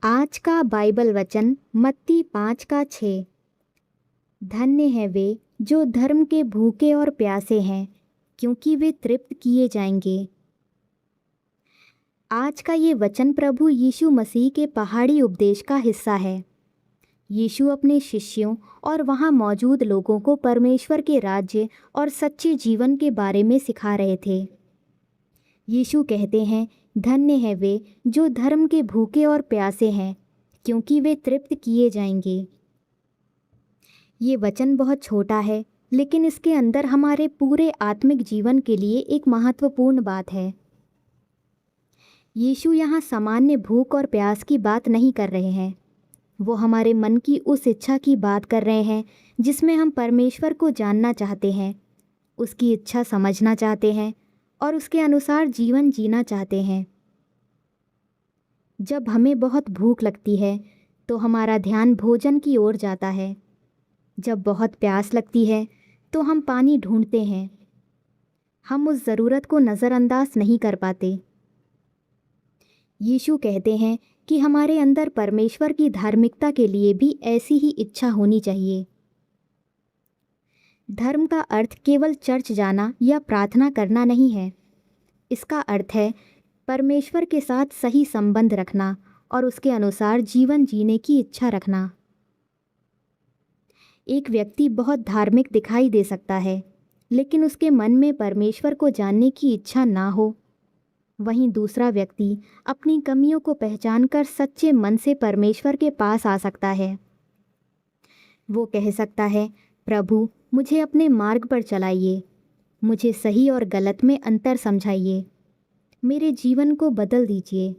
आज का बाइबल वचन मत्ती 5:6। धन्य है वे जो धर्म के भूखे और प्यासे हैं, क्योंकि वे तृप्त किए जाएंगे। आज का ये वचन प्रभु यीशु मसीह के पहाड़ी उपदेश का हिस्सा है। यीशु अपने शिष्यों और वहाँ मौजूद लोगों को परमेश्वर के राज्य और सच्चे जीवन के बारे में सिखा रहे थे। यीशु कहते हैं, धन्य है वे जो धर्म के भूखे और प्यासे हैं, क्योंकि वे तृप्त किए जाएंगे। ये वचन बहुत छोटा है, लेकिन इसके अंदर हमारे पूरे आत्मिक जीवन के लिए एक महत्वपूर्ण बात है। यीशु यहाँ सामान्य भूख और प्यास की बात नहीं कर रहे हैं। वो हमारे मन की उस इच्छा की बात कर रहे हैं जिसमें हम परमेश्वर को जानना चाहते हैं, उसकी इच्छा समझना चाहते हैं और उसके अनुसार जीवन जीना चाहते हैं। जब हमें बहुत भूख लगती है तो हमारा ध्यान भोजन की ओर जाता है। जब बहुत प्यास लगती है तो हम पानी ढूंढते हैं। हम उस ज़रूरत को नज़रअंदाज नहीं कर पाते। यीशु कहते हैं कि हमारे अंदर परमेश्वर की धार्मिकता के लिए भी ऐसी ही इच्छा होनी चाहिए। धर्म का अर्थ केवल चर्च जाना या प्रार्थना करना नहीं है। इसका अर्थ है परमेश्वर के साथ सही संबंध रखना और उसके अनुसार जीवन जीने की इच्छा रखना। एक व्यक्ति बहुत धार्मिक दिखाई दे सकता है, लेकिन उसके मन में परमेश्वर को जानने की इच्छा ना हो। वहीं दूसरा व्यक्ति अपनी कमियों को पहचानकर सच्चे मन से परमेश्वर के पास आ सकता है। वो कह सकता है, प्रभु मुझे अपने मार्ग पर चलाइए, मुझे सही और गलत में अंतर समझाइए, मेरे जीवन को बदल दीजिए।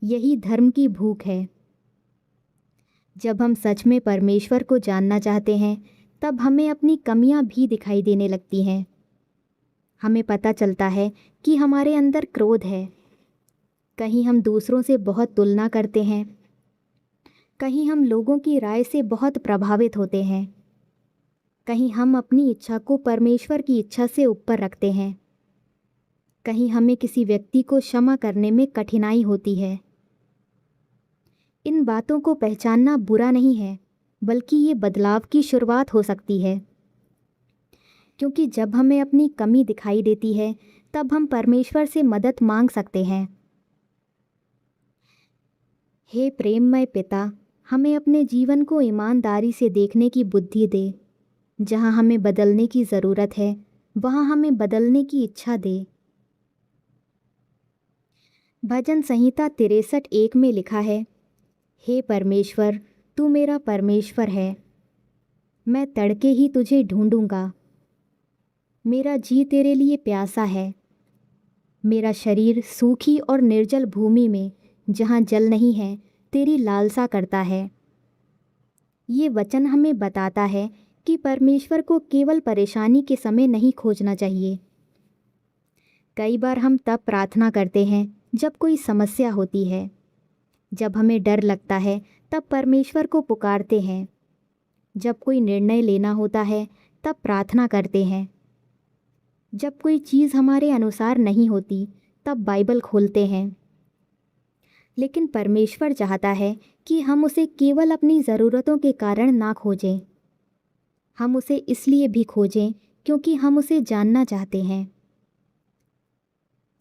यही धर्म की भूख है। जब हम सच में परमेश्वर को जानना चाहते हैं, तब हमें अपनी कमियां भी दिखाई देने लगती हैं। हमें पता चलता है कि हमारे अंदर क्रोध है। कहीं हम दूसरों से बहुत तुलना करते हैं, कहीं हम लोगों की राय से बहुत प्रभावित होते हैं, कहीं हम अपनी इच्छा को परमेश्वर की इच्छा से ऊपर रखते हैं, कहीं हमें किसी व्यक्ति को क्षमा करने में कठिनाई होती है। इन बातों को पहचानना बुरा नहीं है, बल्कि ये बदलाव की शुरुआत हो सकती है। क्योंकि जब हमें अपनी कमी दिखाई देती है, तब हम परमेश्वर से मदद मांग सकते हैं। हे प्रेममय पिता, हमें अपने जीवन को ईमानदारी से देखने की बुद्धि दे। जहाँ हमें बदलने की ज़रूरत है, वहाँ हमें बदलने की इच्छा दे। भजन संहिता 63:1 में लिखा है, हे परमेश्वर, तू मेरा परमेश्वर है। मैं तड़के ही तुझे ढूंढूंगा। मेरा जी तेरे लिए प्यासा है। मेरा शरीर सूखी और निर्जल भूमि में, जहाँ जल नहीं है, तेरी लालसा करता है। ये वचन हमें बताता है कि परमेश्वर को केवल परेशानी के समय नहीं खोजना चाहिए। कई बार हम तब प्रार्थना करते हैं जब कोई समस्या होती है। जब हमें डर लगता है, तब परमेश्वर को पुकारते हैं। जब कोई निर्णय लेना होता है, तब प्रार्थना करते हैं। जब कोई चीज़ हमारे अनुसार नहीं होती, तब बाइबल खोलते हैं। लेकिन परमेश्वर चाहता है कि हम उसे केवल अपनी ज़रूरतों के कारण ना खोजें। हम उसे इसलिए भी खोजें क्योंकि हम उसे जानना चाहते हैं।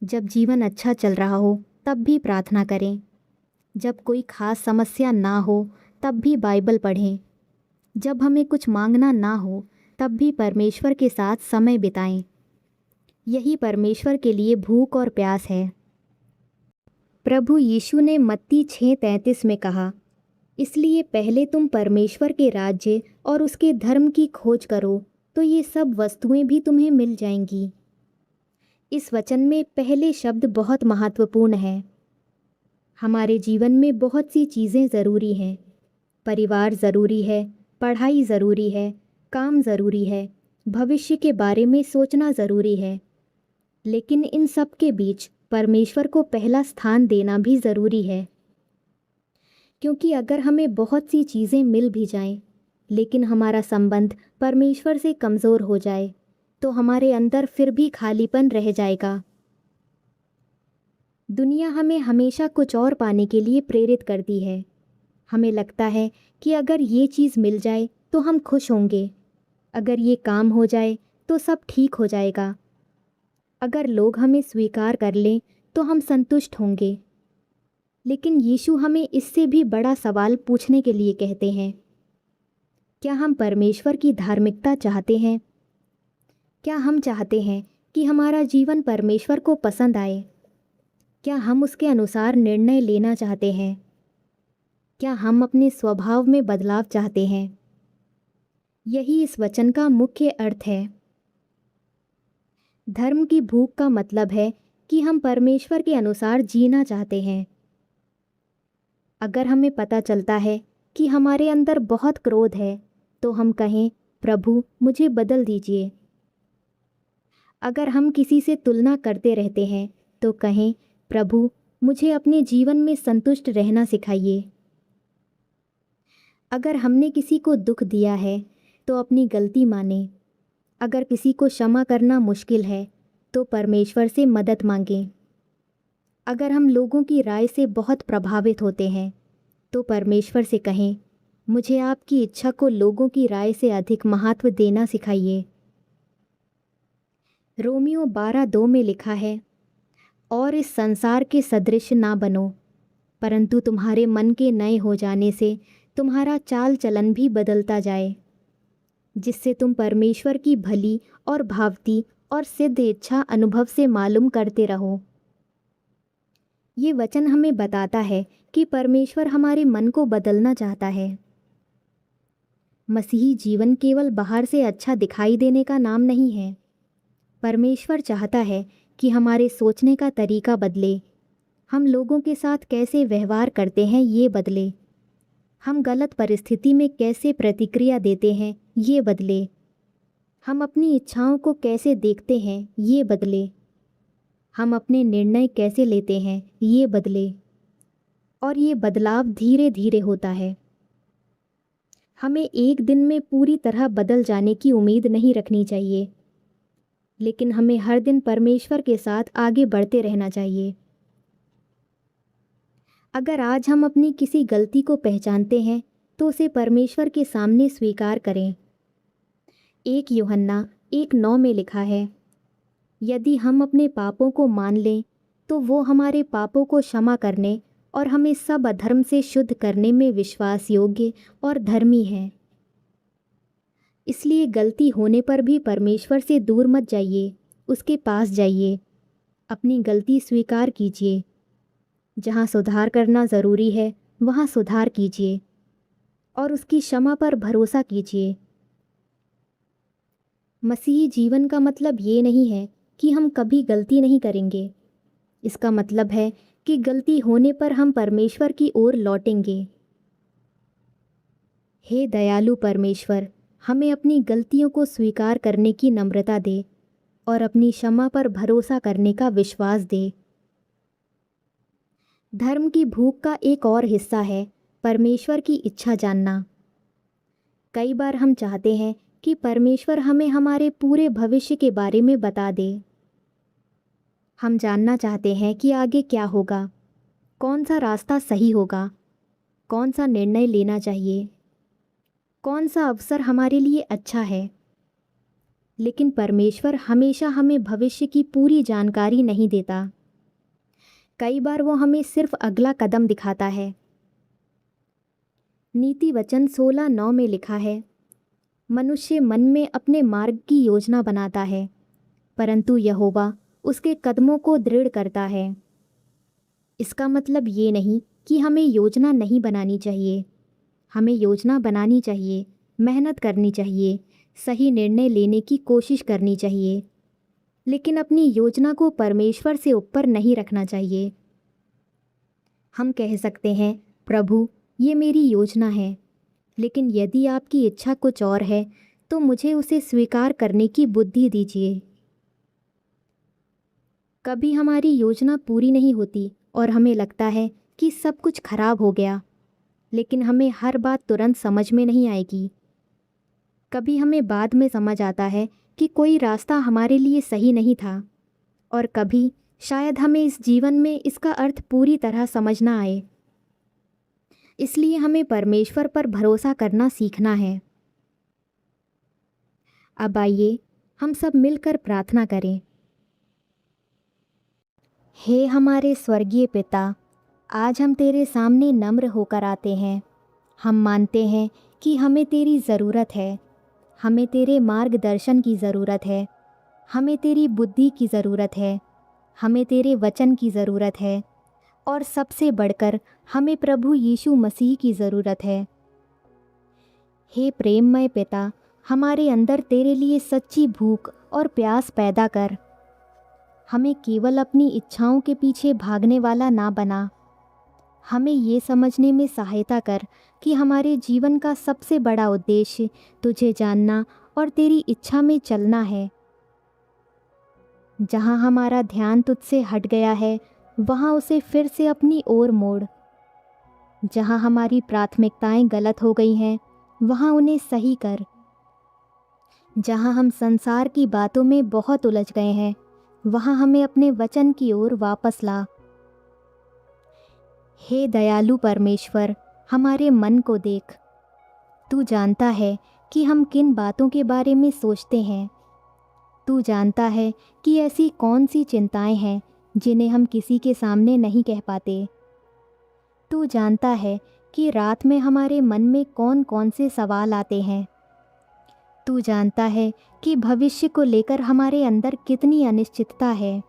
जब जीवन अच्छा चल रहा हो, तब भी प्रार्थना करें। जब कोई खास समस्या ना हो, तब भी बाइबल पढ़ें। जब हमें कुछ मांगना ना हो, तब भी परमेश्वर के साथ समय बिताएं। यही परमेश्वर के लिए भूख और प्यास है। प्रभु यीशु ने मत्ती 6:33 में कहा, इसलिए पहले तुम परमेश्वर के राज्य और उसके धर्म की खोज करो, तो ये सब वस्तुएं भी तुम्हें मिल जाएंगी। इस वचन में पहले शब्द बहुत महत्वपूर्ण है। हमारे जीवन में बहुत सी चीज़ें ज़रूरी हैं। परिवार ज़रूरी है, पढ़ाई ज़रूरी है, काम ज़रूरी है, भविष्य के बारे में सोचना ज़रूरी है। लेकिन इन सब के बीच परमेश्वर को पहला स्थान देना भी ज़रूरी है। क्योंकि अगर हमें बहुत सी चीज़ें मिल भी जाएं, लेकिन हमारा संबंध परमेश्वर से कमज़ोर हो जाए, तो हमारे अंदर फिर भी खालीपन रह जाएगा। दुनिया हमें हमेशा कुछ और पाने के लिए प्रेरित करती है। हमें लगता है कि अगर ये चीज़ मिल जाए तो हम खुश होंगे, अगर ये काम हो जाए तो सब ठीक हो जाएगा, अगर लोग हमें स्वीकार कर लें तो हम संतुष्ट होंगे। लेकिन यीशु हमें इससे भी बड़ा सवाल पूछने के लिए कहते हैं। क्या हम परमेश्वर की धार्मिकता चाहते हैं? क्या हम चाहते हैं कि हमारा जीवन परमेश्वर को पसंद आए? क्या हम उसके अनुसार निर्णय लेना चाहते हैं? क्या हम अपने स्वभाव में बदलाव चाहते हैं? यही इस वचन का मुख्य अर्थ है। धर्म की भूख का मतलब है कि हम परमेश्वर के अनुसार जीना चाहते हैं। अगर हमें पता चलता है कि हमारे अंदर बहुत क्रोध है तो हम कहें, प्रभु मुझे बदल दीजिए। अगर हम किसी से तुलना करते रहते हैं तो कहें, प्रभु मुझे अपने जीवन में संतुष्ट रहना सिखाइए। अगर हमने किसी को दुख दिया है तो अपनी गलती माने। अगर किसी को क्षमा करना मुश्किल है तो परमेश्वर से मदद मांगें। अगर हम लोगों की राय से बहुत प्रभावित होते हैं तो परमेश्वर से कहें, मुझे आपकी इच्छा को लोगों की राय से अधिक महत्व देना सिखाइए। रोमियो 12:2 में लिखा है, और इस संसार के सदृश ना बनो, परंतु तुम्हारे मन के नए हो जाने से तुम्हारा चाल चलन भी बदलता जाए, जिससे तुम परमेश्वर की भली और भावती और सिद्ध इच्छा अनुभव से मालूम करते रहो। ये वचन हमें बताता है कि परमेश्वर हमारे मन को बदलना चाहता है। मसीही जीवन केवल बाहर से अच्छा दिखाई देने का नाम नहीं है। परमेश्वर चाहता है कि हमारे सोचने का तरीका बदले, हम लोगों के साथ कैसे व्यवहार करते हैं ये बदले, हम गलत परिस्थिति में कैसे प्रतिक्रिया देते हैं ये बदले, हम अपनी इच्छाओं को कैसे देखते हैं ये बदले, हम अपने निर्णय कैसे लेते हैं ये बदले। और ये बदलाव धीरे धीरे होता है। हमें एक दिन में पूरी तरह बदल जाने की उम्मीद नहीं रखनी चाहिए, लेकिन हमें हर दिन परमेश्वर के साथ आगे बढ़ते रहना चाहिए। अगर आज हम अपनी किसी गलती को पहचानते हैं तो उसे परमेश्वर के सामने स्वीकार करें। 1 यूहन्ना 1:9 में लिखा है, यदि हम अपने पापों को मान लें तो वो हमारे पापों को क्षमा करने और हमें सब अधर्म से शुद्ध करने में विश्वास योग्य और धर्मी है। इसलिए गलती होने पर भी परमेश्वर से दूर मत जाइए, उसके पास जाइए, अपनी गलती स्वीकार कीजिए। जहाँ सुधार करना ज़रूरी है वहाँ सुधार कीजिए और उसकी क्षमा पर भरोसा कीजिए। मसीही जीवन का मतलब ये नहीं है कि हम कभी गलती नहीं करेंगे। इसका मतलब है कि गलती होने पर हम परमेश्वर की ओर लौटेंगे। हे दयालु परमेश्वर, हमें अपनी गलतियों को स्वीकार करने की नम्रता दे और अपनी क्षमा पर भरोसा करने का विश्वास दे। धर्म की भूख का एक और हिस्सा है परमेश्वर की इच्छा जानना। कई बार हम चाहते हैं कि परमेश्वर हमें हमारे पूरे भविष्य के बारे में बता दे। हम जानना चाहते हैं कि आगे क्या होगा, कौन सा रास्ता सही होगा, कौन सा निर्णय लेना चाहिए, कौन सा अवसर हमारे लिए अच्छा है। लेकिन परमेश्वर हमेशा हमें भविष्य की पूरी जानकारी नहीं देता। कई बार वो हमें सिर्फ अगला कदम दिखाता है। नीति वचन 16:9 में लिखा है, मनुष्य मन में अपने मार्ग की योजना बनाता है, परंतु यहोवा उसके कदमों को दृढ़ करता है। इसका मतलब ये नहीं कि हमें योजना नहीं बनानी चाहिए। हमें योजना बनानी चाहिए, मेहनत करनी चाहिए, सही निर्णय लेने की कोशिश करनी चाहिए, लेकिन अपनी योजना को परमेश्वर से ऊपर नहीं रखना चाहिए। हम कह सकते हैं, प्रभु ये मेरी योजना है, लेकिन यदि आपकी इच्छा कुछ और है तो मुझे उसे स्वीकार करने की बुद्धि दीजिए। कभी हमारी योजना पूरी नहीं होती और हमें लगता है कि सब कुछ खराब हो गया, लेकिन हमें हर बात तुरंत समझ में नहीं आएगी। कभी हमें बाद में समझ आता है कि कोई रास्ता हमारे लिए सही नहीं था, और कभी शायद हमें इस जीवन में इसका अर्थ पूरी तरह समझ ना आए, इसलिए हमें परमेश्वर पर भरोसा करना सीखना है। अब आइए हम सब मिलकर प्रार्थना करें। हे हमारे स्वर्गीय पिता, आज हम तेरे सामने नम्र होकर आते हैं। हम मानते हैं कि हमें तेरी ज़रूरत है, हमें तेरे मार्गदर्शन की ज़रूरत है, हमें तेरी बुद्धि की ज़रूरत है, हमें तेरे वचन की ज़रूरत है, और सबसे बढ़कर हमें प्रभु यीशु मसीह की ज़रूरत है। हे प्रेममय पिता, हमारे अंदर तेरे लिए सच्ची भूख और प्यास पैदा कर। हमें केवल अपनी इच्छाओं के पीछे भागने वाला ना बना। हमें ये समझने में सहायता कर कि हमारे जीवन का सबसे बड़ा उद्देश्य तुझे जानना और तेरी इच्छा में चलना है। जहाँ हमारा ध्यान तुझसे हट गया है, वहाँ उसे फिर से अपनी ओर मोड़। जहाँ हमारी प्राथमिकताएं गलत हो गई हैं, वहाँ उन्हें सही कर। जहाँ हम संसार की बातों में बहुत उलझ गए हैं, वहाँ हमें अपने वचन की ओर वापस ला। हे दयालु परमेश्वर, हमारे मन को देख। तू जानता है कि हम किन बातों के बारे में सोचते हैं। तू जानता है कि ऐसी कौन सी चिंताएं हैं जिन्हें हम किसी के सामने नहीं कह पाते। तू जानता है कि रात में हमारे मन में कौन कौन से सवाल आते हैं। तू जानता है कि भविष्य को लेकर हमारे अंदर कितनी अनिश्चितता है।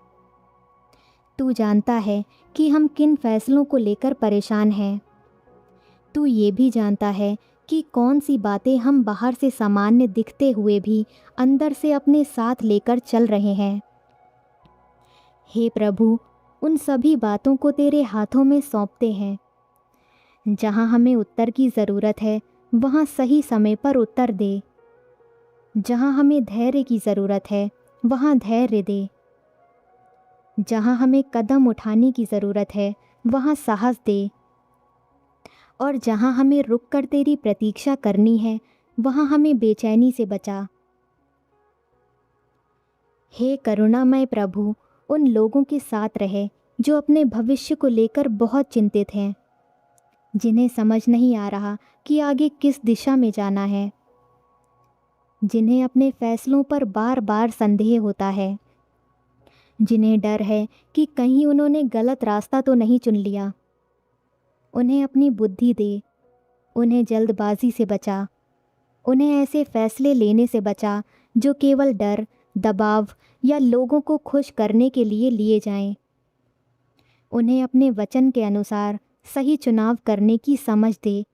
तू जानता है कि हम किन फैसलों को लेकर परेशान हैं। तू ये भी जानता है कि कौन सी बातें हम बाहर से सामान्य दिखते हुए भी अंदर से अपने साथ लेकर चल रहे हैं। हे प्रभु, उन सभी बातों को तेरे हाथों में सौंपते हैं। जहाँ हमें उत्तर की ज़रूरत है, वहाँ सही समय पर उत्तर दे। जहाँ हमें धैर्य की ज़रूरत है, वहाँ धैर्य दे। जहाँ हमें कदम उठाने की ज़रूरत है, वहाँ साहस दे। और जहाँ हमें रुक कर तेरी प्रतीक्षा करनी है, वहाँ हमें बेचैनी से बचा। हे करुणामय प्रभु, उन लोगों के साथ रहे जो अपने भविष्य को लेकर बहुत चिंतित हैं, जिन्हें समझ नहीं आ रहा कि आगे किस दिशा में जाना है, जिन्हें अपने फैसलों पर बार बार संदेह होता है, जिन्हें डर है कि कहीं उन्होंने गलत रास्ता तो नहीं चुन लिया। उन्हें अपनी बुद्धि दे, उन्हें जल्दबाजी से बचा, उन्हें ऐसे फैसले लेने से बचा जो केवल डर, दबाव या लोगों को खुश करने के लिए लिए जाएं। उन्हें अपने वचन के अनुसार सही चुनाव करने की समझ दे।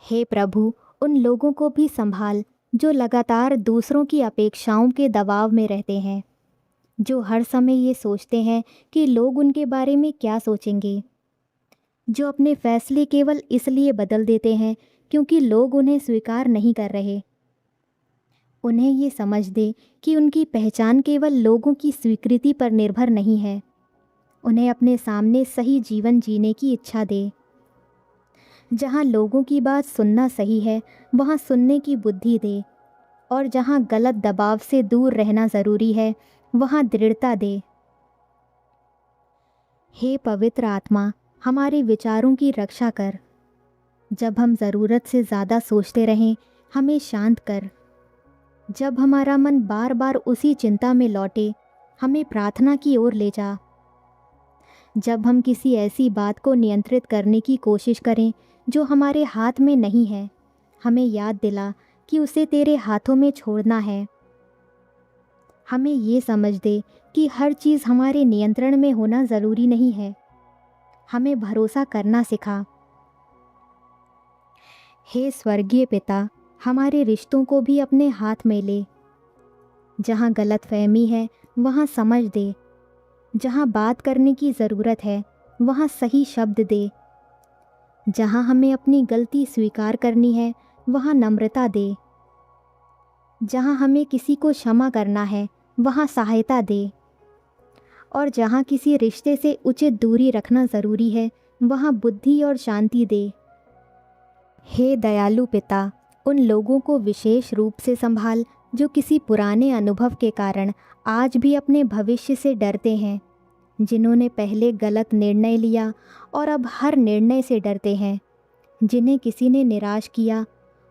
हे प्रभु, उन लोगों को भी संभाल जो लगातार दूसरों की अपेक्षाओं के दबाव में रहते हैं, जो हर समय ये सोचते हैं कि लोग उनके बारे में क्या सोचेंगे, जो अपने फैसले केवल इसलिए बदल देते हैं क्योंकि लोग उन्हें स्वीकार नहीं कर रहे। उन्हें ये समझ दे कि उनकी पहचान केवल लोगों की स्वीकृति पर निर्भर नहीं है। उन्हें अपने सामने सही जीवन जीने की इच्छा दे। जहाँ लोगों की बात सुनना सही है, वहाँ सुनने की बुद्धि दे, और जहाँ गलत दबाव से दूर रहना ज़रूरी है, वहाँ दृढ़ता दे। हे पवित्र आत्मा, हमारे विचारों की रक्षा कर। जब हम ज़रूरत से ज़्यादा सोचते रहें, हमें शांत कर। जब हमारा मन बार बार उसी चिंता में लौटे, हमें प्रार्थना की ओर ले जा। जब हम किसी ऐसी बात को नियंत्रित करने की कोशिश करें जो हमारे हाथ में नहीं है, हमें याद दिला कि उसे तेरे हाथों में छोड़ना है। हमें ये समझ दे कि हर चीज़ हमारे नियंत्रण में होना ज़रूरी नहीं है। हमें भरोसा करना सिखा। हे स्वर्गीय पिता, हमारे रिश्तों को भी अपने हाथ में ले। जहाँ गलतफहमी है, वहाँ समझ दे। जहाँ बात करने की ज़रूरत है, वहाँ सही शब्द दे। जहाँ हमें अपनी गलती स्वीकार करनी है, वहाँ नम्रता दे। जहाँ हमें किसी को क्षमा करना है, वहाँ सहायता दे। और जहाँ किसी रिश्ते से उचित दूरी रखना ज़रूरी है, वहाँ बुद्धि और शांति दे। हे दयालु पिता, उन लोगों को विशेष रूप से संभाल जो किसी पुराने अनुभव के कारण आज भी अपने भविष्य से डरते हैं, जिन्होंने पहले गलत निर्णय लिया और अब हर निर्णय से डरते हैं, जिन्हें किसी ने निराश किया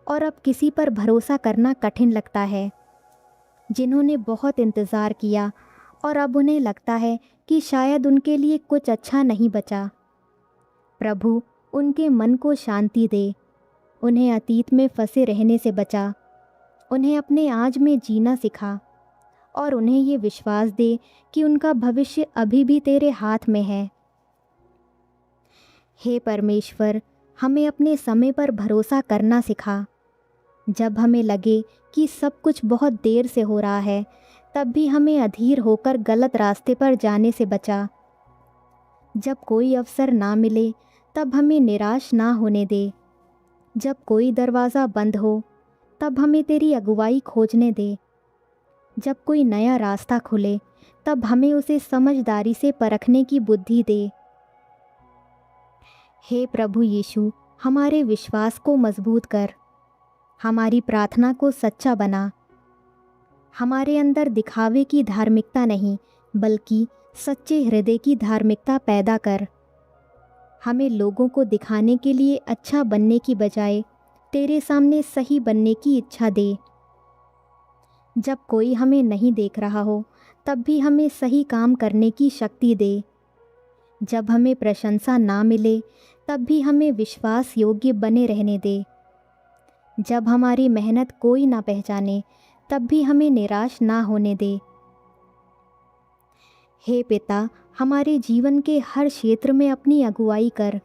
और अब किसी पर भरोसा करना कठिन लगता है, जिन्होंने बहुत इंतज़ार किया और अब उन्हें लगता है कि शायद उनके लिए कुछ अच्छा नहीं बचा। प्रभु उनके मन को शांति दे, उन्हें अतीत में फंसे रहने से बचा, उन्हें अपने आज में जीना सिखा और उन्हें ये विश्वास दे कि उनका भविष्य अभी भी तेरे हाथ में है। हे परमेश्वर, हमें अपने समय पर भरोसा करना सिखा। जब हमें लगे कि सब कुछ बहुत देर से हो रहा है, तब भी हमें अधीर होकर गलत रास्ते पर जाने से बचा। जब कोई अवसर ना मिले, तब हमें निराश ना होने दे। जब कोई दरवाज़ा बंद हो, तब हमें तेरी अगुवाई खोजने दे। जब कोई नया रास्ता खुले, तब हमें उसे समझदारी से परखने की बुद्धि दे। हे प्रभु यीशु, हमारे विश्वास को मजबूत कर, हमारी प्रार्थना को सच्चा बना। हमारे अंदर दिखावे की धार्मिकता नहीं, बल्कि सच्चे हृदय की धार्मिकता पैदा कर। हमें लोगों को दिखाने के लिए अच्छा बनने की बजाय तेरे सामने सही बनने की इच्छा दे। जब कोई हमें नहीं देख रहा हो, तब भी हमें सही काम करने की शक्ति दे। जब हमें प्रशंसा ना मिले, तब भी हमें विश्वास योग्य बने रहने दे। जब हमारी मेहनत कोई ना पहचाने, तब भी हमें निराश ना होने दे। हे पिता, हमारे जीवन के हर क्षेत्र में अपनी अगुवाई कर।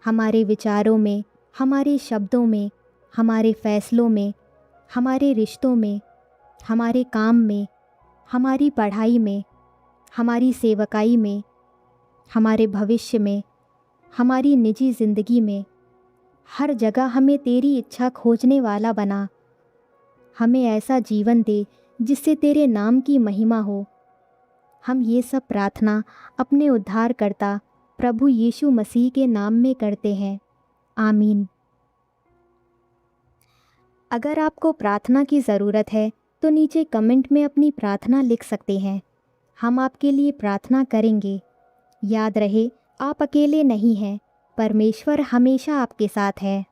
हमारे विचारों में, हमारे शब्दों में, हमारे फैसलों में, हमारे रिश्तों में, हमारे काम में, हमारी पढ़ाई में, हमारी सेवकाई में, हमारे भविष्य में, हमारी निजी ज़िंदगी में, हर जगह हमें तेरी इच्छा खोजने वाला बना। हमें ऐसा जीवन दे जिससे तेरे नाम की महिमा हो। हम ये सब प्रार्थना अपने उद्धारकर्ता प्रभु यीशु मसीह के नाम में करते हैं। आमीन। अगर आपको प्रार्थना की ज़रूरत है तो नीचे कमेंट में अपनी प्रार्थना लिख सकते हैं। हम आपके लिए प्रार्थना करेंगे। याद रहे, आप अकेले नहीं हैं, परमेश्वर हमेशा आपके साथ है।